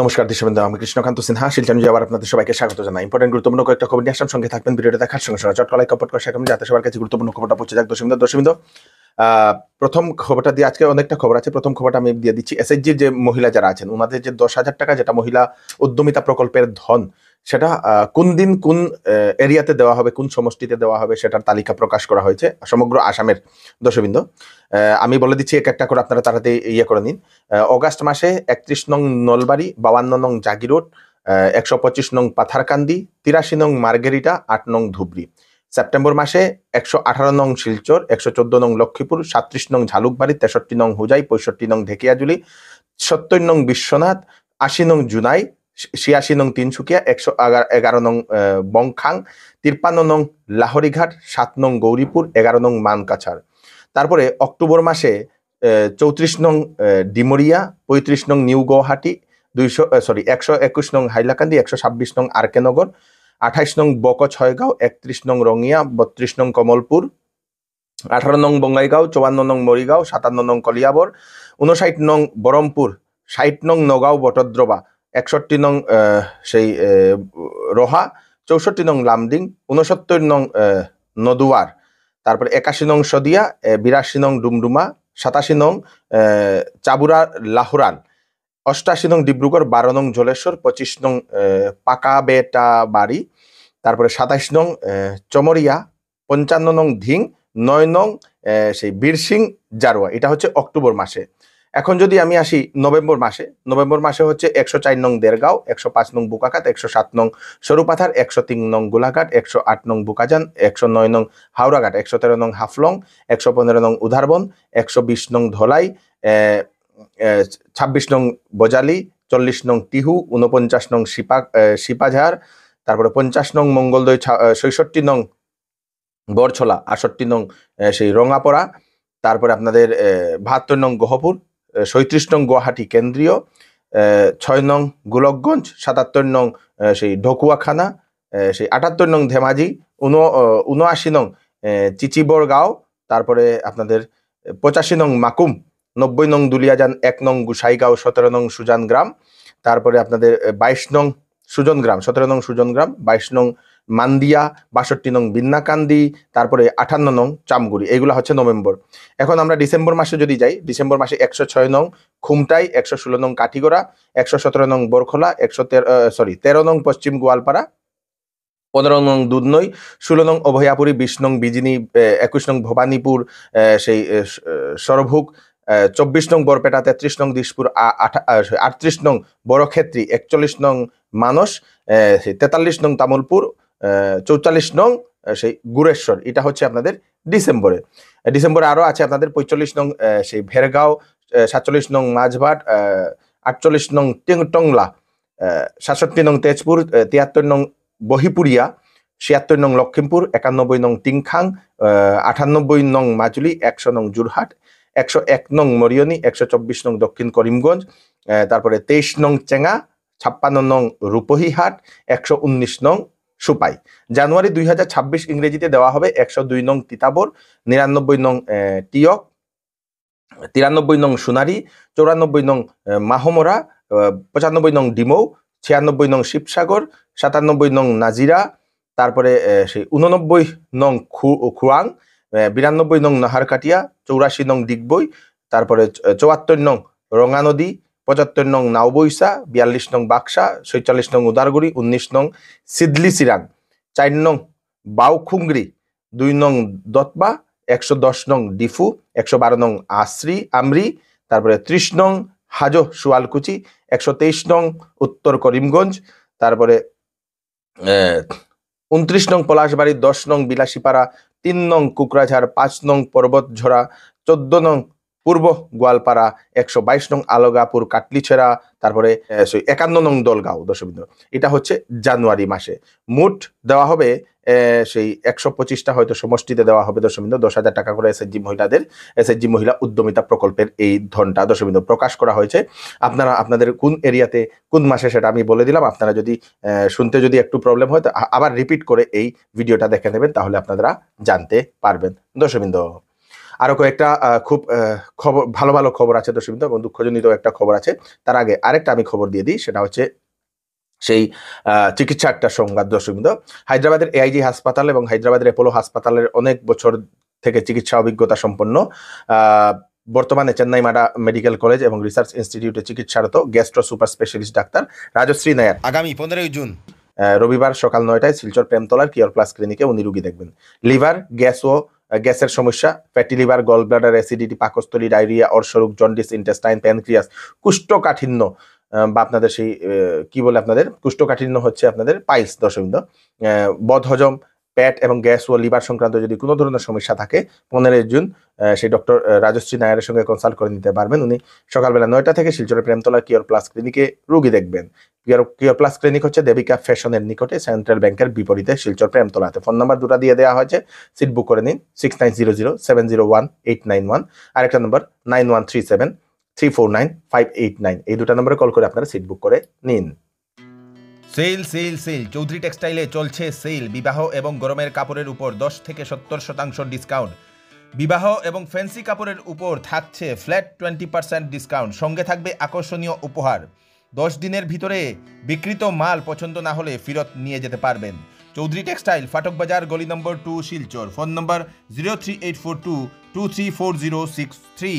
নমস্কার দর্শকবৃন্দ, আমি কৃষ্ণকান্ত সিনহা শিলচর নিউজে আবার আপনাদের সবাইকে স্বাগত জানাই। ইম্পর্টেন্ট গুরুত্বপূর্ণ কয়েকটা খবর নিয়ে আসলাম, সঙ্গে থাকবেন। ভিডিওটা দেখার সঙ্গে সঙ্গে চটকলাই কপট করে শেখাবেন যাতে সবার কাছে গুরুত্বপূর্ণ খবরটা পৌঁছে যাক। দর্শকবৃন্দ প্রথম খবরটা দিয়ে, আজকে অনেকটা খবর আছে। প্রথম খবরটা আমি দিয়ে দিচ্ছি। এসএইচজির যে মহিলা যারা আছেন, ওনাদের যে 10,000 টাকা যেটা মহিলা উদ্যমিতা প্রকল্পের ধন, সেটা কোন দিন কোন এরিয়াতে দেওয়া হবে, কোন সমষ্টিতে দেওয়া হবে, সেটার তালিকা প্রকাশ করা হয়েছে সমগ্র আসামের। দর্শকবৃন্দ, আমি বলে দিচ্ছি এক একটা করে, আপনারা তাড়াতাড়ি ইয়ে করে নিন। অগাস্ট মাসে 31 নং নলবাড়ি, 52 নং জাগিরোড, 125 নং পাথারকান্দি, 83 নং মার্গেরিটা, 8 নং ধুবড়ি। সেপ্টেম্বর মাসে 118 নং শিলচর, 114 নং লক্ষ্মীপুর, 37 নং ঝালুকবাড়ি, 63 নং হুজাই, 65 নং ঢেকিয়াজুলি, 70 নং বিশ্বনাথ, 80 নং জুনাই, 86 নং তিনসুকিয়া, 111 নং বংখাং, 53 নং লাহরিঘাট, 7 নং গৌরীপুর, 11 নং মানকাছাড়। তারপরে অক্টোবর মাসে 34 নং ডিমরিয়া, 35 নং নিউ গুয়াহাটি, 121 নং হাইলাকান্দি, 126 নং আরকেনগর, 28 নং বকছয়গাঁও, 31 নং রঙিয়া, 32 নং কমলপুর, 18 নং বঙ্গাইগাঁও, 54 নং মরিগাঁও, 57 নং কলিয়াবর, 59 নং বরমপুর, 60 নং নগাঁও বটদ্রবা, 61 নং সেই রোহা, 64 নং লামডিং, 69 নং নদুয়ার, তারপরে 81 নং সদিয়া, 82 নং ডুমডুমা, 87 নং চাবুরা লাহুরাল, 88 নং ডিব্রুগড়, 12 নং জলেশ্বর, 25 নং পাকাবেটা বাড়ি, তারপরে 27 নং চমরিয়া, 55 নং ধিং, 9 নং সেই বীরসিং জারোয়া। এটা হচ্ছে অক্টোবর মাসে। এখন যদি আমি আসি নভেম্বর মাসে হচ্ছে 104 নং দেরগাঁও, 105 নং বুকাকাত, 107 নং সরুপাথার, 103 নং গোলাঘাট, 108 নং বুকাজান, 109 নং হাওড়াঘাট, 113 নং হাফলং, 115 নং উধারবন, 120 নং ধলাই, 26 নং বজালি, 40 নং টিহু, 49 নং সিপাঝার, তারপরে 50 নং মঙ্গলদৈ, 66 নং বরছলা, 68 নং সেই রঙাপড়া, তারপরে আপনাদের 72 নং গহপুর, 37 নং গুয়াহাটি কেন্দ্রীয়, 6 নং গোলকগঞ্জ, 77 নং সেই ঢকুয়াখানা, সেই 78 নং ধেমাজি, 79 নং চিচিবরগাঁও, তারপরে আপনাদের 85 নং মাকুম, 90 নং দুলিয়াজান, 1 নং গুসাইগাঁও, 17 নং সুজানগ্রাম, তারপরে আপনাদের 22 নং সুজনগ্রাম, 17 নং সুজনগ্রাম, 22 নং মান্দিয়া, 62 নং বিন্নাকান্দি, তারপরে 58 নং চামগুড়ি। এইগুলো হচ্ছে নভেম্বর। এখন আমরা ডিসেম্বর মাসে যদি যাই, ডিসেম্বর মাসে 106 নং খুমটাই, 116 নং কাঠিগড়া, 117 নং বরখোলা, 13 নং পশ্চিম গোয়ালপাড়া, 15 নং দুধনৈ, 16 নং অভয়াপুরী, 20 নং বিজিনি, 21 নং ভবানীপুর, সেই সরভুগ, 24 নং বরপেটা, 33 নং দিশপুর, 38 নং বড়ক্ষেত্রী, 41 নং মানস, 43 নং তামুলপুর, 44 নং সেই গুরেশ্বর। এটা হচ্ছে আপনাদের ডিসেম্বরে আরো আছে আপনাদের 45 নং সেই ভেরগাঁও, 47 নং মাঝভাট, 48 নং টংলা, 67 নং তেজপুর, 73 নং বহিপুরিয়া, 76 নং লক্ষিমপুর, 91 নং টিংখাং, 98 নং মাজুলি, 100 নং জোরহাট, 101 নং মরিয়নি, 124 নং দক্ষিণ করিমগঞ্জ, তারপরে 23 নং চেঙ্গা, 56 নং রূপহীহাট, 119 নং সুপাই। জানুয়ারি 2026 ইংরেজিতে দেওয়া হবে 102 নং তিতাবর, 99 নং টিয়ক, 93 নং সোনারি, 94 নং মাহমরা, 95 নং ডিমৌ, 96 নং শিবসাগর, 97 নং নাজিরা, তারপরে সেই 89 নং খুয়াং, 92 নং নাহারকাটিয়া, 84 নং ডিগবই, তারপরে 74 নং রঙানদী, 75 নং নাওবৈসা, 42 নং বাক্সা, 46 নং উদারগুড়ি, 19 নং সিদলি সিরাং, 4 নং বাউখুংরি, 2 নং দতবা, 110 নং ডিফু, 112 নং আমরি, তারপরে 30 নং হাজো সুয়ালকুচি, 123 নং উত্তর করিমগঞ্জ, তারপরে 29 নং পলাশবাড়ি, 10 নং বিলাসীপাড়া, 3 নং কুকরাঝাড়, 5 নং পর্বতঝরা, 14 নং পূর্ব গোয়ালপাড়া, 122 নং আলগাপুর কাটলিছেড়া, তারপরে 51 নং দলগাঁও। দর্শকবৃন্দ, এটা হচ্ছে জানুয়ারি মাসে। মোট দেওয়া হবে সেই 125টা হয়তো সমষ্টিতে দেওয়া হবে দর্শকবৃন্দ, 10,000 টাকা করে এসএইচজি মহিলা উদ্যমিতা প্রকল্পের এই ধনটা দর্শকবৃন্দ প্রকাশ করা হয়েছে। আপনারা আপনাদের কোন এরিয়াতে কোন মাসে সেটা আমি বলে দিলাম। আপনারা যদি শুনতে যদি একটু প্রবলেম হয়, আবার রিপিট করে এই ভিডিওটা দেখে নেবেন, তাহলে আপনারা জানতে পারবেন দর্শকবৃন্দ। আরো কয়েকটা খুব খবর, ভালো ভালো খবর আছে দর্শকবৃন্দ, এবং দুঃখজনিত একটা খবর আছে। তার আগে আরেকটা আমি খবর দিয়ে দিই, সেটা হচ্ছে সেই চিকিৎসা একটা সংবাদ দর্শকবৃন্দ। হায়দ্রাবাদের এআইজি হাসপাতাল এবং হায়দ্রাবাদের অ্যাপোলো হাসপাতালের অনেক বছর থেকে চিকিৎসা অভিজ্ঞতা সম্পন্ন বর্তমানে চেন্নাই মাডা মেডিকেল কলেজ এবং রিসার্চ ইনস্টিটিউটে চিকিৎসারত গ্যাস্ট্রো সুপার স্পেশালিস্ট ডাক্তার রাজশ্রী নায়ার আগামী 15 জুন রবিবার সকাল 9টায় শিলচর প্রেমতলার কিওর প্লাস ক্লিনিকে উনি রুগী দেখবেন। লিভার গ্যাসের সমস্যা, fatty liver, gall bladder, acidity, পাকস্থলী, ডায়রিয়া, অর্শরোগ, জন্ডিস, ইন্টেস্টাইন, প্যানক্রিয়াস, কুষ্ঠকাঠিন্য বা আপনাদের সেই কি বলে আপনাদের কুষ্ঠকাঠিন্য হচ্ছে আপনাদের পাইলস দর্শকবৃন্দ, বদহজম, পেট এবং গ্যাস ও লিভার সংক্রান্ত যদি কোনো ধরনের সমস্যা থাকে 15 জুন সেই ডক্টর রাজশ্রী নায়ারের সঙ্গে কনসাল্ট করে নিতে পারবেন। উনি সকালবেলা 9টা থেকে শিলচরের প্রেমতলা কিওর প্লাস ক্লিনিকে রুগী দেখবেন। কিওর প্লাস ক্লিনিক হচ্ছে দেবিকা ফ্যাশনের নিকটে, সেন্ট্রাল ব্যাংকের বিপরীতে, শিলচর প্রেমতলাতে। ফোন নাম্বার দুটো দিয়ে দেওয়া হয়েছে, সিট বুক করে নিন 6900701891, আরেকটা নম্বর 9137349589। এই দুটো নম্বরে কল করে আপনারা সিট বুক করে নিন। সেল সেল সেল চৌধুরী টেক্সটাইলে চলছে সেল। বিবাহ এবং গরমের কাপড়ের উপর 10 থেকে 70% ডিসকাউন্ট। বিবাহ এবং ফ্যান্সি কাপড়ের উপর থাকছে ফ্ল্যাট 20% ডিসকাউন্ট, সঙ্গে থাকবে আকর্ষণীয় উপহার। 10 দিনের ভিতরে বিক্রিত মাল পছন্দ না হলে ফেরত নিয়ে যেতে পারবেন। চৌধুরী টেক্সটাইল, ফাটক বাজার, গলি নম্বর 2, শিলচর। ফোন নম্বর 038422234063।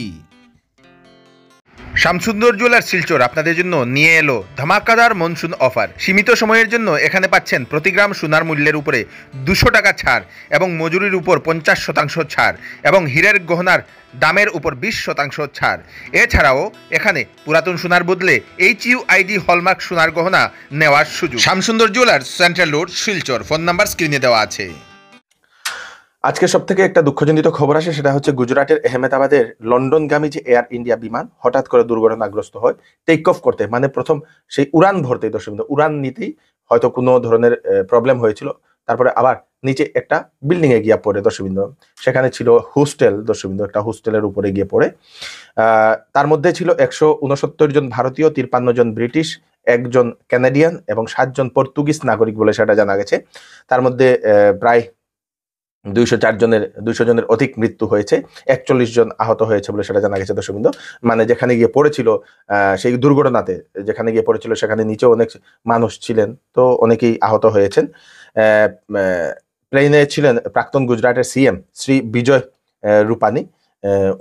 শ্যামসুন্দর জুয়েলার্স শিলচর আপনাদের জন্য নিয়ে এলো ধামাকাদার মনসুন অফার। সীমিত সময়ের জন্য এখানে পাচ্ছেন প্রতি গ্রাম সোনার মূল্যের উপরে 200 টাকা ছাড় এবং মজুরির উপর 50% ছাড় এবং হীরের গহনার দামের উপর 20% ছাড়। এছাড়াও এখানে পুরাতন সোনার বদলে HUID হলমার্ক সোনার গহনা নেওয়ার সুযোগ। Shyamsundar jewellers, central road, Silchar. Phone number স্ক্রিনে দেওয়া আছে। আজকে সব থেকে একটা দুঃখজনিত খবর আসে, সেটা হচ্ছে গুজরাটের আহমেদাবাদের লন্ডনগামী যে এয়ার ইন্ডিয়া বিমান হঠাৎ করে দুর্ঘটনাগ্রস্ত হয়। টেক অফ করতে মানে প্রথম সেই উড়ান ভরতে দর্শকবৃন্দ, উড়ান নিতেই হয়তো কোনো ধরনের প্রবলেম হয়েছিল। তারপরে আবার নিচে একটা বিল্ডিং এ গিয়ে পড়ে দর্শকবৃন্দ, সেখানে ছিল হোস্টেল দর্শকবৃন্দ, একটা হোস্টেলের উপরে গিয়ে পড়ে। তার মধ্যে ছিল 169 জন ভারতীয়, 53 জন ব্রিটিশ, 1 জন কানাডিয়ান এবং 7 জন পর্তুগিজ নাগরিক বলে সেটা জানা গেছে। তার মধ্যে প্রায় 200 জনের অধিক মৃত্যু হয়েছে, 41 জন আহত হয়েছে বলে সেটা জানা গেছে দর্শকবৃন্দ। মানে যেখানে গিয়ে পড়েছিল সেই দুর্ঘটনাতে, যেখানে গিয়ে পড়েছিল সেখানে নিচে অনেক মানুষ ছিলেন, তো অনেকেই আহত হয়েছেন। প্লেনে ছিলেন প্রাক্তন গুজরাটের সিএম শ্রী বিজয় রূপানি,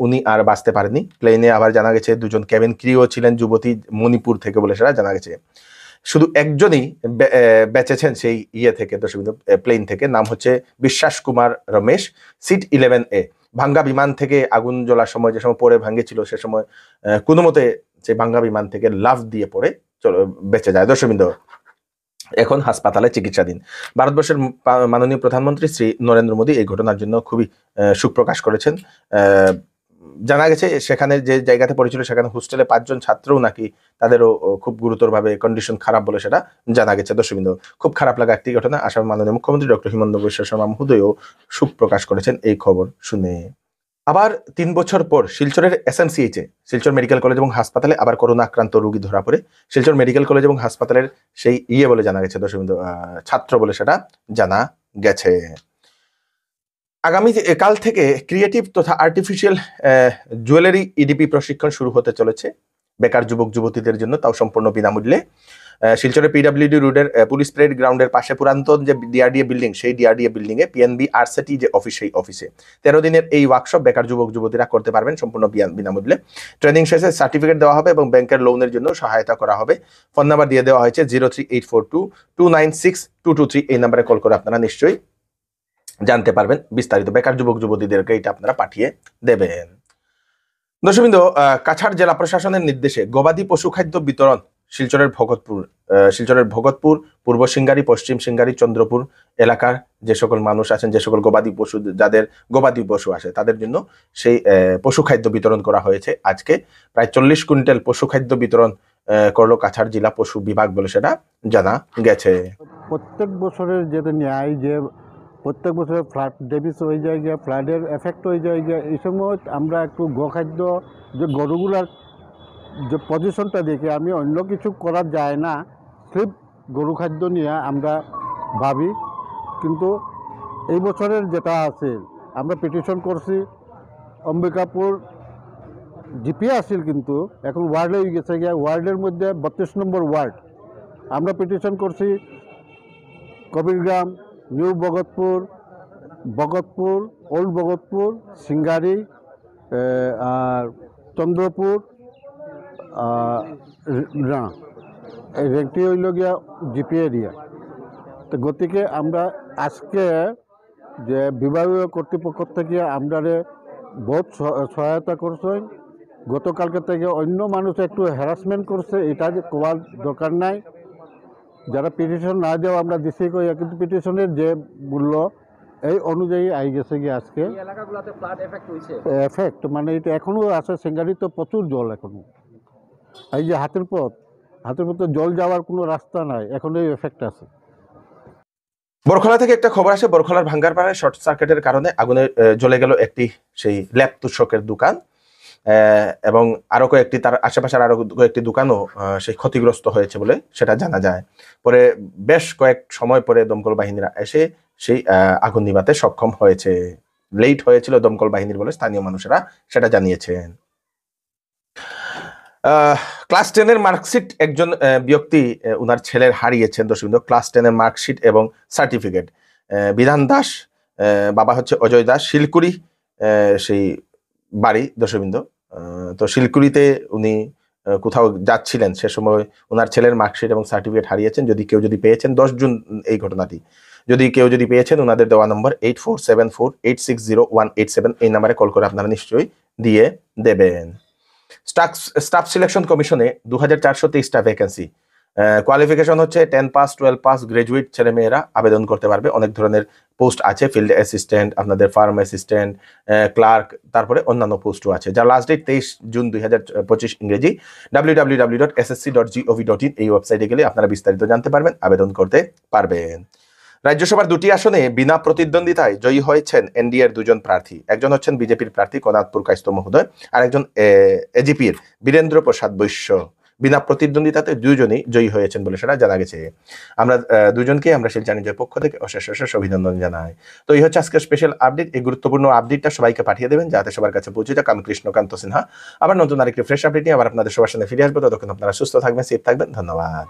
উনি আর বাঁচতে পারেনি। প্লেনে আবার জানা গেছে 2 জন ক্যাবিন ক্রিও ছিলেন যুবতী মণিপুর থেকে বলে সেটা জানা গেছে। শুধু একজনই বেঁচেছেন সেই থেকে দর্শকবৃন্দ, প্লেন থেকে, নাম হচ্ছে বিশ্বাস কুমার রমেশ, সিট 11A। ভাঙ্গা বিমান থেকে আগুন জ্বলার সময়, যে সময় পড়ে ভাঙ্গেছিল, সে সময় কোনো মতে সেই ভাঙ্গা বিমান থেকে লাফ দিয়ে পড়ে বেঁচে যায় দর্শকবৃন্দ। এখন হাসপাতালে চিকিৎসাধীন। ভারতবর্ষের মাননীয় প্রধানমন্ত্রী শ্রী নরেন্দ্র মোদী এই ঘটনার জন্য খুবই শোক প্রকাশ করেছেন। জানা গেছে সেখানে যে জায়গাতে পড়েছিল সেখানে হোস্টেলে 5 জন ছাত্রও নাকি তাদেরও খুব গুরুতরভাবে কন্ডিশন খারাপ বলে সেটা জানা গেছে দর্শকবৃন্দ। খুব খারাপ লাগা একটি ঘটনা। আসাম মাননীয় মুখ্যমন্ত্রী ডক্টর হিমন্ত বিশ্ব শর্মা মহোদয়ও শোক প্রকাশ করেছেন এই খবর শুনে। আবার 3 বছর পর শিলচরের SMCH শিলচর মেডিকেল কলেজ এবং হাসপাতালে আবার করোনা আক্রান্ত রোগী ধরা পড়ে। শিলচর মেডিকেল কলেজ এবং হাসপাতালের সেই বলে জানা গেছে দর্শকবৃন্দ, ছাত্র বলে সেটা জানা গেছে। আগামী কাল থেকে ক্রিয়েটিভ তথা আর্টিফিশিয়াল জুয়েলারি EDP প্রশিক্ষণ শুরু হতে চলেছে বেকার যুবক যুবতীদের জন্য, তাও সম্পূর্ণ বিনামূল্যে। শিলচরের PWD রোডের পুলিশ প্যারেড গ্রাউন্ডের পাশে পুরাতন যে DRDA বিল্ডিং, সেই DRDA বিল্ডিং এ PNB RCT যে অফিস, সেই অফিসে 13 দিনের এই ওয়ার্কশপ বেকার যুবক যুবতীরা করতে পারবেন সম্পূর্ণ বিনামূল্যে। ট্রেনিং শেষে সার্টিফিকেট দেওয়া হবে এবং ব্যাংকের লোনের জন্য সহায়তা করা হবে। ফোন নাম্বার দিয়ে দেওয়া হয়েছে 038422962223। এই নাম্বারে কল করে আপনারা নিশ্চয়ই জানতে পারবেন বিস্তারিত। বেকার যুবক যুবতীদেরকে এটা আপনারা পাঠিয়ে দেবেন। দর্শকবৃন্দ, কাছাড় জেলা প্রশাসনের নির্দেশে গবাদি পশু খাদ্য বিতরণ শিলচরের ভগতপুর, পূর্ব সিঙ্গারি, পশ্চিম সিঙ্গারি, চন্দ্রপুর এলাকার যে সকল মানুষ আছেন, যে সকল গবাদি পশু, যাদের গবাদি পশু আছে, তাদের জন্য সেই পশু খাদ্য বিতরণ করা হয়েছে। আজকে প্রায় 40 কুইন্টাল পশু খাদ্য বিতরণ করলো কাছাড় জেলা পশু বিভাগ বলে সেটা জানা গেছে। প্রত্যেক বছরের যেটা ন্যায়, যে প্রত্যেক বছর ফ্লাড ড্যামেজ হয়ে যায়, ফ্লাডের এফেক্ট হয়ে যায়, এই সময় আমরা একটু গোখাদ্য, যে গরুগুলার যে পজিশনটা দেখে আমি অন্য কিছু করা যায় না, সির্ফ গরু খাদ্য নিয়ে আমরা ভাবি। কিন্তু এই বছরের যেটা আছে, আমরা পিটিশন করছি অম্বিকাপুর জিপিএ আসছিল, কিন্তু এখন ওয়ার্ড হয়ে গেছে গিয়া। ওয়ার্ডের মধ্যে 32 নম্বর ওয়ার্ড আমরা পিটিশন করছি। কবিরগ্রাম, নিউ ভগতপুর, ভগতপুর, ওল্ড ভগতপুর, সিঙ্গারি, আর চন্দ্রপুর, না, এই রেকটি হইল গিয়া জিপিএ এরিয়া। তো গতিকে আমরা আজকে যে বিভাগীয় কর্তৃপক্ষ থেকে আমরা বহুত সহায়তা করছেন। গতকালকে থেকে অন্য মানুষ একটু হ্যারাসমেন্ট করছে, এটা যে কোয়ার দরকার নাই। যারা পিটিশন না দেওয়া আমরা দিছি কইয়া, কিন্তু পিটিশনের যে মূল্য এই অনুযায়ী আই গেছে গিয়ে আজকে এলাকাগুলোতে ফ্লাড এফেক্ট হয়েছে। এফেক্ট মানে এটা এখনও আছে। সিঙ্গারি তো প্রচুর জল এখনও। এই যে হাতের পথ তো জল যাওয়ার কোনো রাস্তা নাই, এখন এই এফেক্ট আছে। বরখলা থেকে একটা খবর আসে, বরখলার ভাঙ্গারপাড়ায় শর্ট সার্কিটের কারণে আগুনে জ্বলে গেল একটি সেই ল্যাপ তুষকের দোকান, এবং আরো কয়েকটি তার আশেপাশের আরো কয়েকটি দোকানও সেই ক্ষতিগ্রস্ত হয়েছে বলে সেটা জানা যায়। পরে বেশ কয়েক সময় পরে দমকল বাহিনীরা এসে সেই আগুন নিভাতে সক্ষম হয়েছে। লেট হয়েছিল দমকল বাহিনীর বলে স্থানীয় মানুষেরা সেটা জানিয়েছেন। ক্লাস 10-এর মার্কশিট একজন ব্যক্তি উনার ছেলের হারিয়েছেন দর্শকবৃন্দ। ক্লাস 10-এর মার্কশিট এবং সার্টিফিকেট। বিধান দাস, বাবা হচ্ছে অজয় দাস, শিলকুড়ি সেই বাড়ি দর্শকবৃন্দ। তো শিলকুড়িতে উনি কোথাও যাচ্ছিলেন, সে সময় ওনার ছেলের মার্কশিট এবং সার্টিফিকেট হারিয়েছেন। যদি কেউ পেয়েছেন, 10 জুন এই ঘটনাটি, যদি কেউ পেয়েছেন, ওনাদের দেওয়া নম্বর 8474860187, এই নাম্বারে কল করে আপনারা নিশ্চয়ই দিয়ে দেবেন। স্টাফ সিলেকশন কমিশনে 2423টা ভ্যাকেন্সি। কোয়ালিফিকেশন হচ্ছে 10 পাস, 12 পাস, গ্রাজুয়েট ছেলে মেয়েরা আবেদন করতে পারবে। অনেক ধরনের পোস্ট আছে, ফিল্ড অ্যাসিস্ট্যান্ট, আপনাদের ফার্ম অ্যাসিস্ট্যান্ট, ক্লার্ক, তারপরে অন্যান্য পোস্টও আছে। যার লাস্ট ডেট 23 জুন 2025 ইংরেজি। www.ssc.gov.in এই ওয়েবসাইটে গেলে আপনারা বিস্তারিত জানতে পারবেন, আবেদন করতে পারবেন। রাজ্যসভার 2টি আসনে বিনা প্রতিদ্বন্দ্বিতায় জয়ী হয়েছেন এনডিএর 2জন প্রার্থী। একজন হচ্ছেন বিজেপির প্রার্থী কনাদপুর কায়স্থ মহোদয়, আর একজন এজিপির বীরেন্দ্র প্রসাদ বৈশ্য। বিনা প্রতিদ্বন্দ্বিতাতে দুজনই জয়ী হয়েছেন বলে সেটা জানা গেছে। আমরা দুজনকে আমরা শিলচর নিউজের পক্ষ থেকে অশেষ অভিনন্দন জানাই। তো এই হচ্ছে আজকের স্পেশাল আপডেট। এই গুরুত্বপূর্ণ আপডেটটা সবাইকে পাঠিয়ে দেবেন যাতে সবার কাছে পৌঁছে যাক। আমি কৃষ্ণকান্ত সিনহা আবার নতুন আরেকটি ফ্রেশ আপডেট নিয়ে আবার আপনাদের সবার সামনে ফিরে আসবো। ততক্ষণ আপনারা সুস্থ থাকবেন, সেফ থাকবেন। ধন্যবাদ।